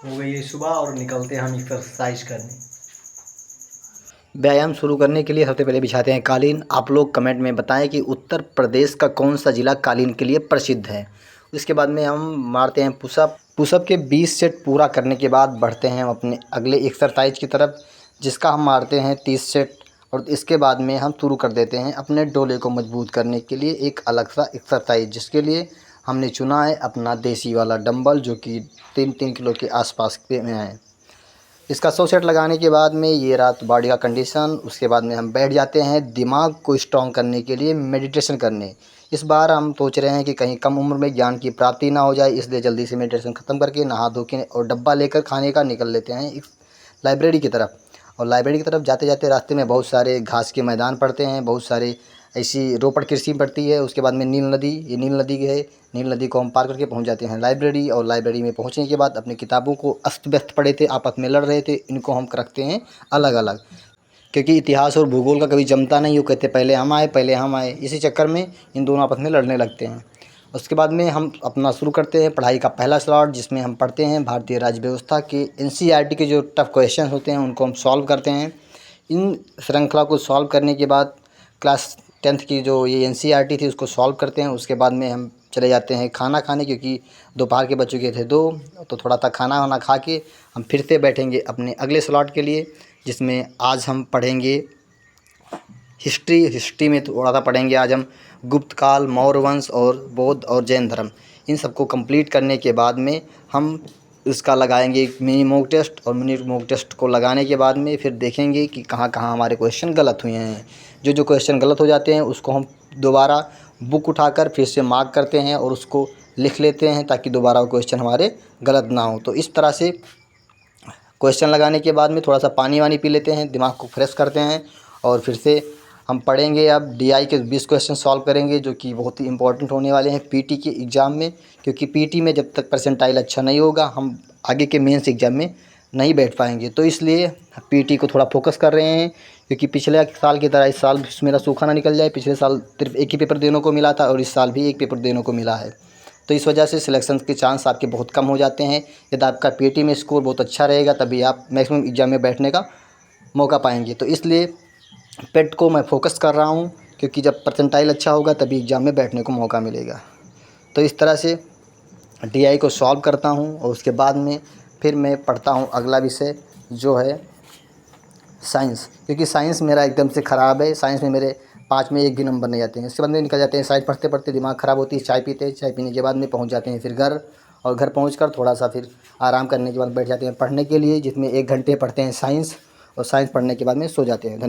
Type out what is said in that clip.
हो गई है सुबह और निकलते हैं हम एक्सरसाइज करने। व्यायाम शुरू करने के लिए सबसे पहले बिछाते हैं कालीन। आप लोग कमेंट में बताएं कि उत्तर प्रदेश का कौन सा ज़िला कालीन के लिए प्रसिद्ध है। उसके बाद में हम मारते हैं पुशअप। पुशअप के 20 सेट पूरा करने के बाद बढ़ते हैं हम अपने अगले एक्सरसाइज की तरफ, जिसका हम मारते हैं 30 सेट। और इसके बाद में हम शुरू कर देते हैं अपने डोले को मजबूत करने के लिए एक अलग सा एक्सरसाइज, जिसके लिए हमने चुना है अपना देसी वाला डंबल, जो कि 3-3 किलो के आसपास पे में है। इसका 100 सेट लगाने के बाद में ये रात बॉडी का कंडीशन। उसके बाद में हम बैठ जाते हैं दिमाग को स्ट्रॉन्ग करने के लिए मेडिटेशन करने। इस बार हम सोच रहे हैं कि कहीं कम उम्र में ज्ञान की प्राप्ति ना हो जाए, इसलिए जल्दी से मेडिटेशन ख़त्म करके नहा धो के और डब्बा लेकर खाने का निकल लेते हैं एक लाइब्रेरी की तरफ। और लाइब्रेरी की तरफ जाते जाते रास्ते में बहुत सारे घास के मैदान पड़ते हैं, बहुत सारे ऐसी रोपड़ कृषि पड़ती है। उसके बाद में नील नदी, ये नील नदी है। नील नदी को हम पार करके पहुंच जाते हैं लाइब्रेरी। और लाइब्रेरी में पहुंचने के बाद अपनी किताबों को अस्त व्यस्त पड़े थे, आपस में लड़ रहे थे, इनको हम रखते हैं अलग अलग, क्योंकि इतिहास और भूगोल का कभी जमता नहीं। वो कहते पहले हम आए, पहले हम आए, इसी चक्कर में इन दोनों आपस में लड़ने लगते हैं। उसके बाद में हम अपना शुरू करते हैं पढ़ाई का पहला स्लॉट, जिसमें हम पढ़ते हैं भारतीय राज्य व्यवस्था के एनसीईआरटी के जो टफ क्वेश्चन होते हैं उनको हम सॉल्व करते हैं। इन श्रृंखला को सॉल्व करने के बाद क्लास 10th की जो ये एनसीईआरटी थी उसको सॉल्व करते हैं। उसके बाद में हम चले जाते हैं खाना खाने, क्योंकि दोपहर के बज चुके थे 2, तो थोड़ा सा खाना वाना खा के हम फिर से बैठेंगे अपने अगले स्लॉट के लिए, जिसमें आज हम पढ़ेंगे हिस्ट्री में थोड़ा सा पढ़ेंगे आज हम गुप्त काल, मौर्य वंश और बौद्ध और जैन धर्म। इन सबको कंप्लीट करने के बाद में हम इसका लगाएंगे एक मिनी मॉक टेस्ट। और मिनी मॉक टेस्ट को लगाने के बाद में फिर देखेंगे कि कहाँ कहाँ हमारे क्वेश्चन गलत हुए हैं। जो जो क्वेश्चन गलत हो जाते हैं उसको हम दोबारा बुक उठाकर फिर से मार्क करते हैं और उसको लिख लेते हैं, ताकि दोबारा वो क्वेश्चन हमारे गलत ना हो। तो इस तरह से क्वेश्चन लगाने के बाद में थोड़ा सा पानी वानी पी लेते हैं, दिमाग को फ्रेश करते हैं। और फिर से हम पढ़ेंगे, अब डीआई के 20 क्वेश्चन सॉल्व करेंगे, जो कि बहुत ही इंपॉर्टेंट होने वाले हैं पीटी के एग्ज़ाम में। क्योंकि पीटी में जब तक परसेंटाइल अच्छा नहीं होगा, हम आगे के मेंस एग्ज़ाम में नहीं बैठ पाएंगे। तो इसलिए पीटी को थोड़ा फोकस कर रहे हैं, क्योंकि पिछले साल की तरह इस साल मेरा सूखा ना निकल जाए। पिछले साल सिर्फ एक ही पेपर देने को मिला था और इस साल भी एक पेपर देने को मिला है। तो इस वजह से सिलेक्शन के चांस आपके बहुत कम हो जाते हैं। यदि आपका पीटी में स्कोर बहुत अच्छा रहेगा, तभी आप मैक्सिमम एग्ज़ाम में बैठने का मौका पाएंगे। तो इसलिए पेट को मैं फोकस कर रहा हूँ, क्योंकि जब परसेंटाइल अच्छा होगा तभी एग्ज़ाम में बैठने को मौका मिलेगा। तो इस तरह से डीआई को सॉल्व करता हूँ और उसके बाद में फिर मैं पढ़ता हूँ अगला विषय, जो है साइंस। क्योंकि साइंस मेरा एकदम से ख़राब है, साइंस में मेरे 5 में 1 भी नंबर नहीं आते हैं। इसके बाद में निकल जाते हैं साइंस पढ़ते पढ़ते, दिमाग ख़राब होती है, चाय पीते हैं, चाय पीने के बाद में पहुंच जाते हैं फिर घर। और घर पहुंचकर थोड़ा सा फिर आराम करने के बाद बैठ जाते हैं पढ़ने के लिए, जिसमें 1 घंटे पढ़ते हैं साइंस। और साइंस पढ़ने के बाद में सो जाते हैं।